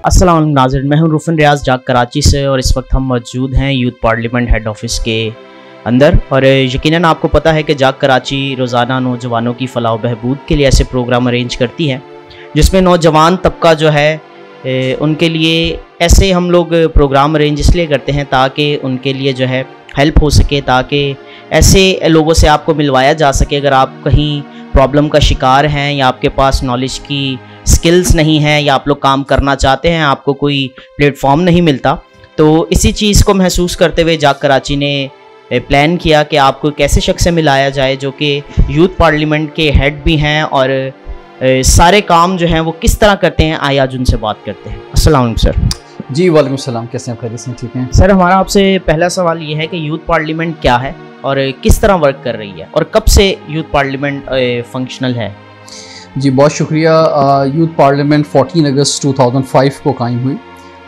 अस्सलाम वालेकुम नाज़रीन, मैं हूं रुफन रियाज जाग कराची से और इस वक्त हम मौजूद हैं यूथ पार्लियामेंट हेड ऑफिस के अंदर। और यकीनन आपको पता है कि जाग कराची रोज़ाना नौजवानों की फ़लाह व बहबूद के लिए ऐसे प्रोग्राम अरेंज करती है जिसमें नौजवान तबका जो है उनके लिए ऐसे हम लोग प्रोग्राम अरेंज इसलिए करते हैं ताकि उनके लिए जो है हेल्प हो सके, ताकि ऐसे लोगों से आपको मिलवाया जा सके अगर आप कहीं प्रॉब्लम का शिकार हैं या आपके पास नॉलेज की स्किल्स नहीं हैं या आप लोग काम करना चाहते हैं, आपको कोई प्लेटफॉर्म नहीं मिलता। तो इसी चीज़ को महसूस करते हुए जाग कराची ने प्लान किया कि आपको एक ऐसे शख्स से मिलाया जाए जो कि यूथ पार्लियामेंट के हेड भी हैं और सारे काम जो हैं वो किस तरह करते हैं। आइए आज उनसे बात करते हैं। अस्सलाम वालेकुम सर। जी वालेकुम सलाम, कैसे हैं? खैरियत से? ठीक हैं सर। हमारा आपसे पहला सवाल ये है कि यूथ पार्लियामेंट क्या है और किस तरह वर्क कर रही है और कब से यूथ पार्लियामेंट फंक्शनल है? जी बहुत शुक्रिया। यूथ पार्लियामेंट 14 अगस्त 2005 को कायम हुई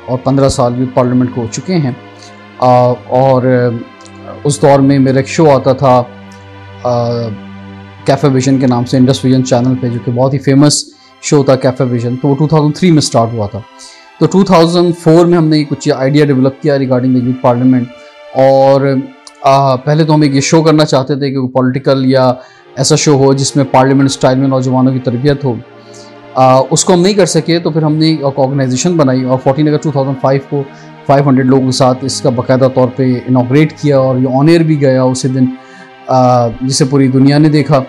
और 15 साल यूथ पार्लियामेंट को हो चुके हैं। और उस दौर में मेरा एक शो आता था कैफ़े विजन के नाम से, इंडस विजन चैनल पे, जो कि बहुत ही फेमस शो था कैफ़े विजन। तो वो 2003 में स्टार्ट हुआ था। तो 2004 में हमने कुछ आइडिया डेवलप किया रिगार्डिंग द यूथ पार्लियामेंट। और पहले तो हम एक ये शो करना चाहते थे कि पॉलिटिकल या ऐसा शो हो जिसमें पार्लियामेंट स्टाइल में नौजवानों की तरबियत हो। उसको हम नहीं कर सके तो फिर हमने एक ऑर्गेनाइजेशन बनाई और 14 अगस्त 2005 को 500 लोगों के साथ इसका बाकायदा तौर पे इनॉग्रेट किया और ये ऑन एयर भी गया उसी दिन, जिसे पूरी दुनिया ने देखा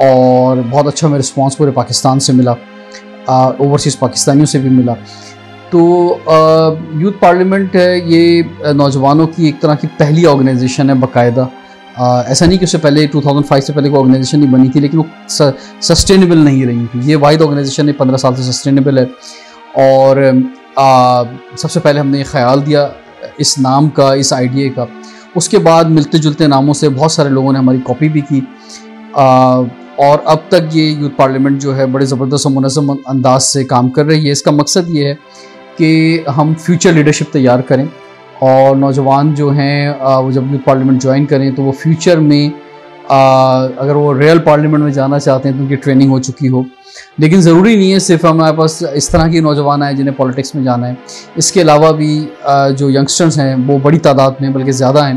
और बहुत अच्छा हमें रिस्पॉन्स पूरे पाकिस्तान से मिला, ओवरसीज़ पाकिस्तानियों से भी मिला। तो यूथ पार्लियामेंट ये नौजवानों की एक तरह की पहली ऑर्गेनाइजेशन है बाकायदा। ऐसा नहीं कि उससे पहले 2005 से पहले कोई ऑर्गेनाइजेशन नहीं बनी थी, लेकिन वो सस्टेनेबल नहीं रही थी। ये वाहिद ऑर्गेनाइजेशन है 15 साल से सस्टेनेबल है। और सबसे पहले हमने ये ख्याल दिया इस नाम का, इस आइडिया का। उसके बाद मिलते जुलते नामों से बहुत सारे लोगों ने हमारी कॉपी भी की। और अब तक ये यूथ पार्लियामेंट जो है बड़े ज़बरदस्त और मुनज़्ज़म अंदाज से काम कर रही है। इसका मकसद ये है कि हम फ्यूचर लीडरशिप तैयार करें और नौजवान जो हैं वो जब यूथ पार्लियामेंट ज्वाइन करें तो वो फ्यूचर में अगर वो रियल पार्लियामेंट में जाना चाहते हैं तो उनकी ट्रेनिंग हो चुकी हो। लेकिन ज़रूरी नहीं है सिर्फ हमारे पास इस तरह के नौजवान आए जिन्हें पॉलिटिक्स में जाना है। इसके अलावा भी जो यंगस्टर्स हैं वो बड़ी तादाद में, बल्कि ज़्यादा हैं,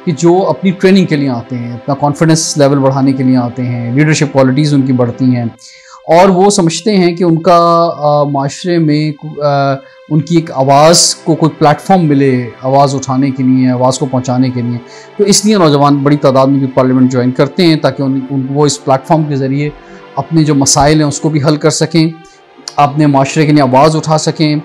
कि जो अपनी ट्रेनिंग के लिए आते हैं, अपना कॉन्फिडेंस लेवल बढ़ाने के लिए आते हैं, लीडरशिप क्वालिटीज़ उनकी बढ़ती हैं और वो समझते हैं कि उनका माशरे में उनकी एक आवाज़ को कोई प्लेटफॉर्म मिले आवाज़ उठाने के लिए, आवाज़ को पहुंचाने के लिए। तो इसलिए नौजवान बड़ी तादाद में यूथ पार्लियामेंट ज्वाइन करते हैं ताकि वो इस प्लेटफॉर्म के ज़रिए अपने जो मसाइल हैं उसको भी हल कर सकें, अपने माशरे के लिए आवाज़ उठा सकें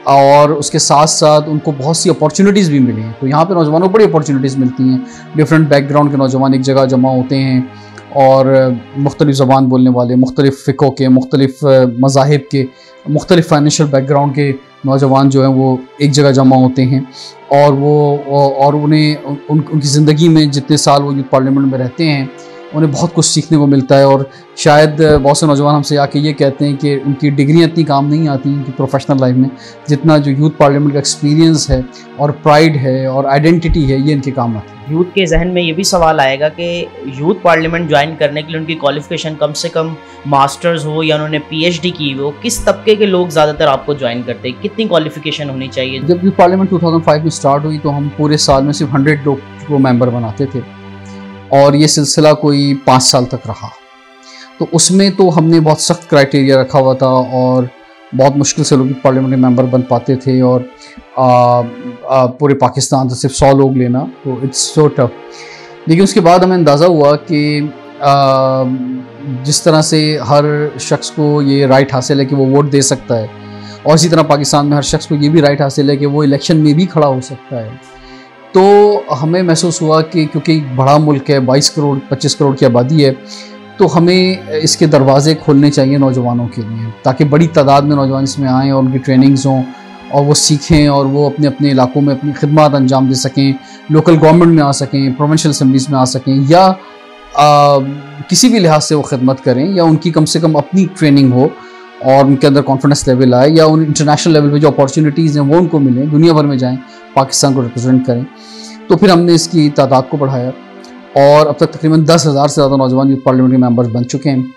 और उसके साथ साथ उनको बहुत सी अपॉर्चुनिटीज़ भी मिली हैं। तो यहाँ पे नौजवानों को बड़ी अपॉर्चुनिटीज़ मिलती हैं। डिफरेंट बैकग्राउंड के नौजवान एक जगह जमा होते हैं और मुख्तलिफ़ ज़बान बोलने वाले, मुख्तलिफ़ फ़िक़ों के, मुख्तलिफ़ मज़ाहिब के, मुख्तलिफ़ फाइनेंशियल बैकग्राउंड के नौजवान जो हैं वो एक जगह जमा होते हैं और उन्हें उनकी ज़िंदगी में जितने साल वो यूथ पार्लियामेंट में रहते हैं उन्हें बहुत कुछ सीखने को मिलता है। और शायद बहुत से नौजवान हमसे आके ये कहते हैं कि उनकी डिग्रियाँ इतनी काम नहीं आती उनकी प्रोफेशनल लाइफ में जितना जो यूथ पार्लियामेंट का एक्सपीरियंस है और प्राइड है और आइडेंटिटी है ये इनके काम आती है। यूथ के जहन में ये भी सवाल आएगा कि यूथ पार्लियामेंट ज्वाइन करने के लिए उनकी क्वालिफिकेशन कम से कम मास्टर्स हो या उन्होंने PhD की हो। किस तबके के लोग ज़्यादातर आपको ज्वाइन करते हैं? कितनी क्वालिफिकेशन होनी चाहिए? जब यूथ पार्लियामेंट 2005 में स्टार्ट हुई तो हम पूरे साल में सिर्फ 100 लोग को मेंबर बनाते थे और ये सिलसिला कोई 5 साल तक रहा। तो उसमें तो हमने बहुत सख्त क्राइटेरिया रखा हुआ था और बहुत मुश्किल से लोग पार्लियामेंट के मेंबर बन पाते थे और पूरे पाकिस्तान से सिर्फ 100 लोग लेना, तो इट्स सो टफ। लेकिन उसके बाद हमें अंदाज़ा हुआ कि जिस तरह से हर शख्स को ये राइट हासिल है कि वो वोट दे सकता है और इसी तरह पाकिस्तान में हर शख्स को ये भी राइट हासिल है कि वो इलेक्शन में भी खड़ा हो सकता है। तो हमें महसूस हुआ कि क्योंकि एक बड़ा मुल्क है, 22 करोड़ 25 करोड़ की आबादी है, तो हमें इसके दरवाज़े खोलने चाहिए नौजवानों के लिए ताकि बड़ी तादाद में नौजवान इसमें आएँ और उनकी ट्रेनिंग्स हों और वो सीखें और वो अपने अपने इलाकों में अपनी खिदमत अंजाम दे सकें, लोकल गवर्नमेंट में आ सकें, प्रोविंशियल असम्बलीज़ में आ सकें या किसी भी लिहाज से वो खिदमत करें या उनकी कम से कम अपनी ट्रेनिंग हो और उनके अंदर कॉन्फिडेंस लेवल आए या उन इंटरनेशनल लेवल पे जो अपॉर्चुनिटीज़ हैं वो उनको मिलें, दुनिया भर में जाएं, पाकिस्तान को रिप्रेजेंट करें। तो फिर हमने इसकी तादाद को बढ़ाया और अब तक तकरीबन 10,000 से ज़्यादा नौजवान यूथ पार्लियामेंट के मेंबर्स बन चुके हैं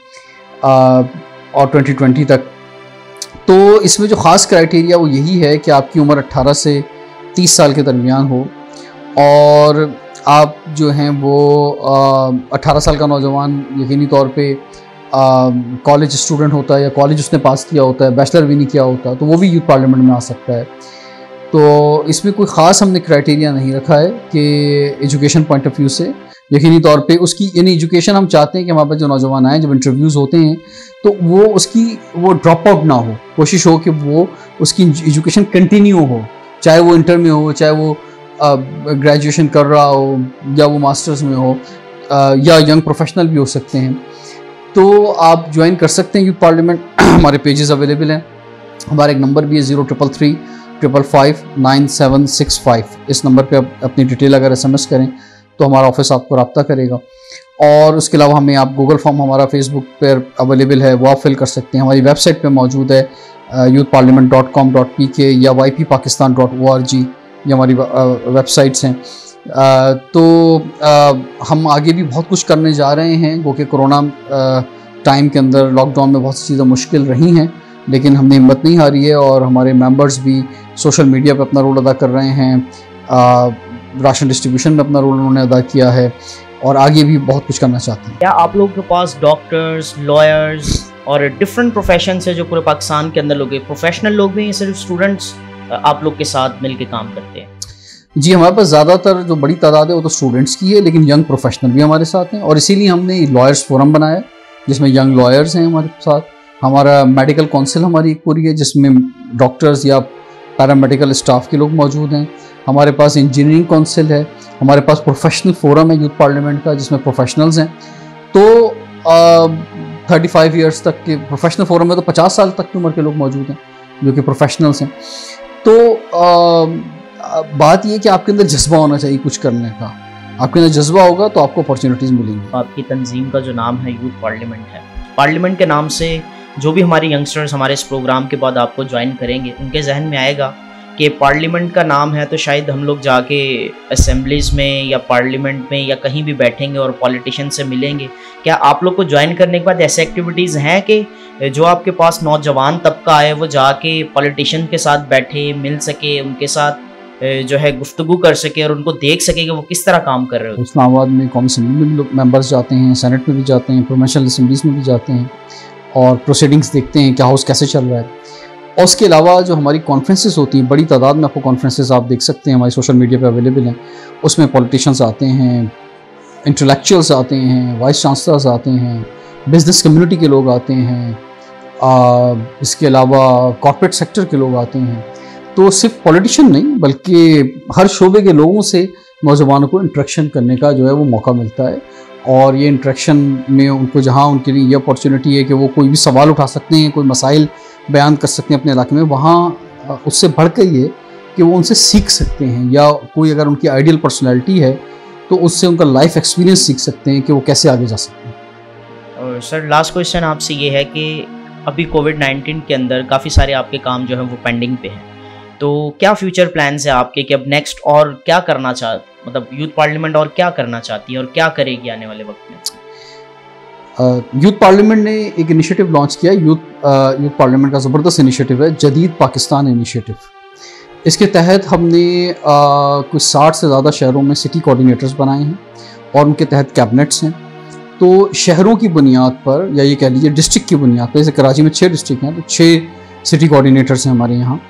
और 2020 तक तो इसमें जो ख़ास क्राइटेरिया वो यही है कि आपकी उम्र 18 से 30 साल के दरमियान हो और आप जो हैं वो 18 साल का नौजवान यकीनी तौर पे कॉलेज स्टूडेंट होता है या कॉलेज उसने पास किया होता है, बैचलर भी नहीं किया होता, तो वो भी यूथ पार्लियामेंट में आ सकता है। तो इसमें कोई ख़ास हमने क्राइटेरिया नहीं रखा है कि एजुकेशन पॉइंट ऑफ व्यू से यकीनी तौर पे उसकी यानी एजुकेशन हम चाहते हैं कि हमारे पास जो नौजवान आए जब इंटरव्यूज़ होते हैं तो वो ड्रॉप आउट ना हो, कोशिश हो कि वो उसकी एजुकेशन कंटिन्यू हो, चाहे वो इंटर में हो, चाहे वो ग्रेजुएशन कर रहा हो या वो मास्टर्स में हो या यंग प्रोफेशनल भी हो सकते हैं। तो आप ज्वाइन कर सकते हैं यूथ पार्लियामेंट। हमारे पेजेस अवेलेबल हैं, हमारा एक नंबर भी है 0355559765। इस नंबर पे आप अपनी डिटेल अगर SMS करें तो हमारा ऑफिस आपको रब्ता करेगा। और उसके अलावा हमें आप गूगल फॉर्म हमारा फेसबुक पर अवेलेबल है, वो आप फिल कर सकते हैं। हमारी वेबसाइट पे मौजूद है youthparliament.com.pk या yppakistan.org, ये हमारी वेबसाइट्स हैं। हम आगे भी बहुत कुछ करने जा रहे हैं, क्योंकि कोरोना टाइम के अंदर लॉकडाउन में बहुत सी चीज़ें मुश्किल रही हैं, लेकिन हमने हिम्मत नहीं हारी है और हमारे मेंबर्स भी सोशल मीडिया पर अपना रोल अदा कर रहे हैं, राशन डिस्ट्रीब्यूशन में अपना रोल उन्होंने अदा किया है और आगे भी बहुत कुछ करना चाहते हैं। क्या आप लोगों के पास डॉक्टर्स, लॉयर्स और डिफरेंट प्रोफेशन से जो पूरे पाकिस्तान के अंदर लोग हैं, प्रोफेशनल लोग भी हैं, सिर्फ स्टूडेंट्स आप लोग के साथ मिलकर काम करते हैं? जी, हमारे पास ज़्यादातर जो बड़ी तादाद है वो तो स्टूडेंट्स की है, लेकिन यंग प्रोफेशनल भी हमारे साथ हैं और इसीलिए हमने लॉयर्स फोरम बनाया जिसमें यंग लॉयर्स हैं हमारे साथ। हमारा मेडिकल काउंसिल हमारी एक पूरी है जिसमें डॉक्टर्स या पैरामेडिकल स्टाफ के लोग मौजूद हैं। हमारे पास इंजीनियरिंग काउंसिल है, हमारे पास प्रोफेशनल फोरम है यूथ पार्लियामेंट का जिसमें प्रोफेशनल्स हैं। तो 35 ईयर्स तक के प्रोफेशनल फोरम में तो 50 साल तक की उम्र के लोग मौजूद हैं जो कि प्रोफेशनल्स हैं। तो बात ये कि आपके अंदर जज्बा होना चाहिए कुछ करने का, आपके अंदर जज्बा होगा तो आपको अपॉर्चुनिटीज़ मिलेंगी। आपकी तंजीम का जो नाम है यूथ पार्लियामेंट है, पार्लियामेंट के नाम से जो भी हमारे यंगस्टर्स हमारे इस प्रोग्राम के बाद आपको ज्वाइन करेंगे उनके जहन में आएगा कि पार्लियामेंट का नाम है तो शायद हम लोग जाके असेंबलीज़ में या पार्लियामेंट में या कहीं भी बैठेंगे और पॉलिटिशियन से मिलेंगे। क्या आप लोग को ज्वाइन करने के बाद ऐसे एक्टिविटीज़ हैं कि जो आपके पास नौजवान तबका है वो जाके पॉलिटिशियन के साथ बैठे, मिल सके, उनके साथ जो है गुफ्तगू कर सके और उनको देख सके कि वो किस तरह काम कर रहे हो? इस्लामाबाद में कौमी असेंबली में भी लोग मेम्बर्स जाते हैं, सेनेट में भी जाते हैं, प्रोविंशियल असेंबलीज़ में भी जाते हैं और प्रोसीडिंग्स देखते हैं कि हाउस कैसे चल रहा है। और उसके अलावा जो हमारी कॉन्फ्रेंसेस होती हैं, बड़ी तादाद में आपको कॉन्फ्रेंसेस आप देख सकते हैं, हमारी सोशल मीडिया पे अवेलेबल हैं। उसमें पॉलिटिशियंस आते हैं, इंटेलेक्चुअल्स आते हैं, वाइस चांसलर्स आते हैं, बिजनेस कम्युनिटी के लोग आते हैं, इसके अलावा कॉर्पोरेट सेक्टर के लोग आते हैं। तो सिर्फ पॉलिटिशियन नहीं बल्कि हर शोबे के लोगों से नौजवानों को इंटरेक्शन करने का जो है वो मौका मिलता है। और ये इंटरेक्शन में उनको जहाँ उनके लिए ये अपॉर्चुनिटी है कि वो कोई भी सवाल उठा सकते हैं, कोई मसाइल बयान कर सकते हैं अपने इलाके में, वहाँ उससे बढ़ कर ये कि वो उनसे सीख सकते हैं या कोई अगर उनकी आइडियल पर्सनैलिटी है तो उससे उनका लाइफ एक्सपीरियंस सीख सकते हैं कि वो कैसे आगे जा सकते हैं। और सर लास्ट क्वेश्चन आपसे ये है कि अभी कोविड-19 के अंदर काफ़ी सारे आपके काम जो है वो पेंडिंग पे हैं, तो क्या फ्यूचर प्लान्स है आपके कि अब नेक्स्ट और क्या करना मतलब यूथ पार्लियामेंट और क्या करना चाहती है और क्या करेगी आने वाले वक्त में? यूथ पार्लियामेंट ने एक इनिशिएटिव लॉन्च किया। यूथ पार्लियामेंट का ज़बरदस्त इनिशिएटिव है, जदीद पाकिस्तान इनिशिएटिव। इसके तहत हमने कुछ 60 से ज़्यादा शहरों में सिटी कोऑर्डिनेटर्स बनाए हैं और उनके तहत कैबिनेट्स हैं। तो शहरों की बुनियाद पर या ये कह लीजिए डिस्ट्रिक्ट की बुनियाद पर, जैसे कराची में 6 डिस्ट्रिक्ट हैं तो 6 सिटी कोऑर्डिनेटर्स हैं हमारे यहाँ।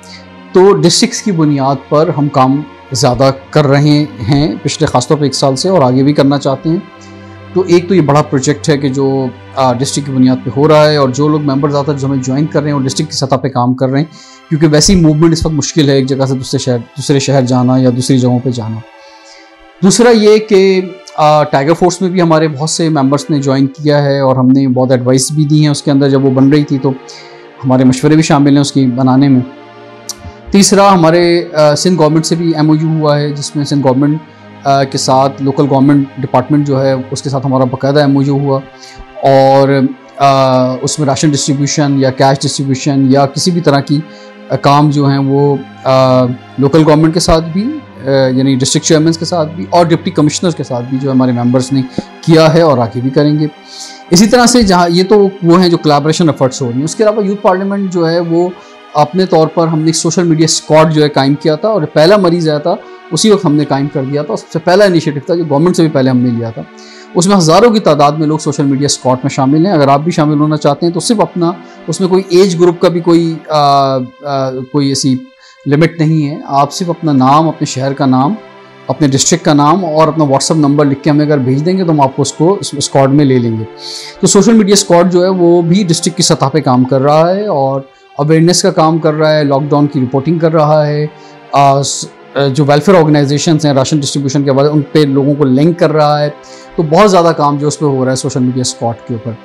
तो डिस्ट्रिक्ट्स की बुनियाद पर हम काम ज़्यादा कर रहे हैं पिछले ख़ासतौर पर 1 साल से और आगे भी करना चाहते हैं। तो एक तो ये बड़ा प्रोजेक्ट है कि जो डिस्ट्रिक्ट की बुनियाद पे हो रहा है और जो लोग मेंबर ज़्यादातर जो हमें ज्वाइन कर रहे हैं और डिस्ट्रिक्ट की सतह पे काम कर रहे हैं, क्योंकि वैसी मूवमेंट इस वक्त मुश्किल है एक जगह से दूसरे शहर जाना या दूसरी जगहों पे जाना। दूसरा ये कि टाइगर फोर्स में भी हमारे बहुत से मेंबर्स ने ज्वाइन किया है और हमने बहुत एडवाइस भी दी है उसके अंदर, जब वो बन रही थी तो हमारे मशवरे भी शामिल हैं उसकी बनाने में। तीसरा हमारे सिंध गवर्नमेंट से भी MOU हुआ है जिसमें सिंध गवर्नमेंट के साथ लोकल गवर्नमेंट डिपार्टमेंट जो है उसके साथ हमारा बाकायदा MOU हुआ और उसमें राशन डिस्ट्रीब्यूशन या कैश डिस्ट्रीब्यूशन या किसी भी तरह की काम जो हैं वो लोकल गवर्नमेंट के साथ भी यानी डिस्ट्रिक्ट चेयरमैन के साथ भी और डिप्टी कमिश्नर्स के साथ भी जो हमारे मेंबर्स ने किया है और आगे भी करेंगे। इसी तरह से जहाँ ये तो वो हैं जो कोलैबोरेशन एफर्ट्स हो रही हैं, उसके अलावा यूथ पार्लियामेंट जो है वो अपने तौर पर हमने एक सोशल मीडिया स्क्वाड जो है कायम किया था, और पहला मरीज़ आया था उसी वक्त हमने कायम कर दिया था। सबसे पहला इनिशिएटिव था जो गवर्नमेंट से भी पहले हमने लिया था। उसमें हज़ारों की तादाद में लोग सोशल मीडिया स्क्वाड में शामिल हैं। अगर आप भी शामिल होना चाहते हैं तो सिर्फ अपना, उसमें कोई एज ग्रुप का भी कोई ऐसी लिमिट नहीं है। आप सिर्फ अपना नाम, अपने शहर का नाम, अपने डिस्ट्रिक्ट का नाम और अपना व्हाट्सअप नंबर लिख के हमें अगर भेज देंगे तो हम आपको उसको स्क्वाड में ले लेंगे। तो सोशल मीडिया स्क्वाड जो है वो भी डिस्ट्रिक्ट की सतह पे काम कर रहा है और अवेयरनेस का काम कर रहा है, लॉकडाउन की रिपोर्टिंग कर रहा है, जो वेलफेयर ऑर्गेनाइजेशंस हैं राशन डिस्ट्रीब्यूशन के बाद उन पे लोगों को लिंक कर रहा है। तो बहुत ज़्यादा काम जो उस पर हो रहा है सोशल मीडिया स्क्वाड के ऊपर।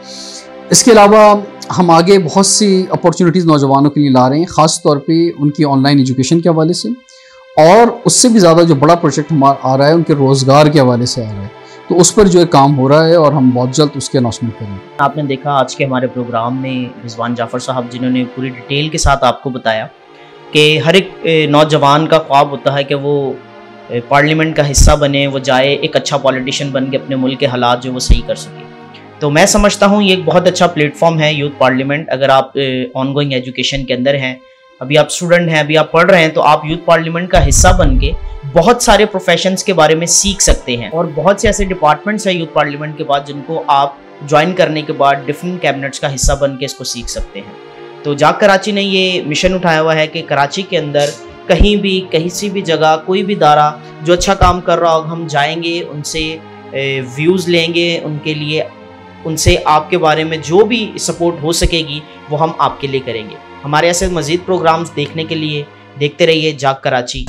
इसके अलावा हम आगे बहुत सी अपॉर्चुनिटीज़ नौजवानों के लिए ला रहे हैं, ख़ास तौर पे उनकी ऑनलाइन एजुकेशन के हवाले से, और उससे भी ज़्यादा जो बड़ा प्रोजेक्ट हमारा आ रहा है उनके रोज़गार के हवाले से आ रहा है। तो उस पर जो है काम हो रहा है और हम बहुत जल्द उसके अनाउंसमेंट करेंगे। आपने देखा आज के हमारे प्रोग्राम में रिजवान जाफ़र साहब जिन्होंने पूरी डिटेल के साथ आपको बताया कि हर एक नौजवान का ख्वाब होता है कि वो पार्लियामेंट का हिस्सा बने, वो जाए एक अच्छा पॉलिटिशियन बन के अपने मुल्क के हालात जो वो सही कर सके। तो मैं समझता हूँ ये एक बहुत अच्छा प्लेटफॉर्म है यूथ पार्लियामेंट। अगर आप ऑनगोइंग एजुकेशन के अंदर हैं, अभी आप स्टूडेंट हैं, अभी आप पढ़ रहे हैं, तो आप यूथ पार्लियामेंट का हिस्सा बन के बहुत सारे प्रोफेशंस के बारे में सीख सकते हैं। और बहुत से ऐसे डिपार्टमेंट्स हैं यूथ पार्लियामेंट के बाद जिनको आप ज्वाइन करने के बाद डिफरेंट कैबिनेट्स का हिस्सा बन के इसको सीख सकते हैं। तो जाग कराची ने ये मिशन उठाया हुआ है कि कराची के अंदर कहीं भी, कहीं सी भी जगह, कोई भी दायरा जो अच्छा काम कर रहा हो, हम जाएंगे, उनसे व्यूज़ लेंगे, उनके लिए, उनसे आपके बारे में जो भी सपोर्ट हो सकेगी वो हम आपके लिए करेंगे। हमारे ऐसे मज़ीद प्रोग्राम्स देखने के लिए देखते रहिए जाग कराची।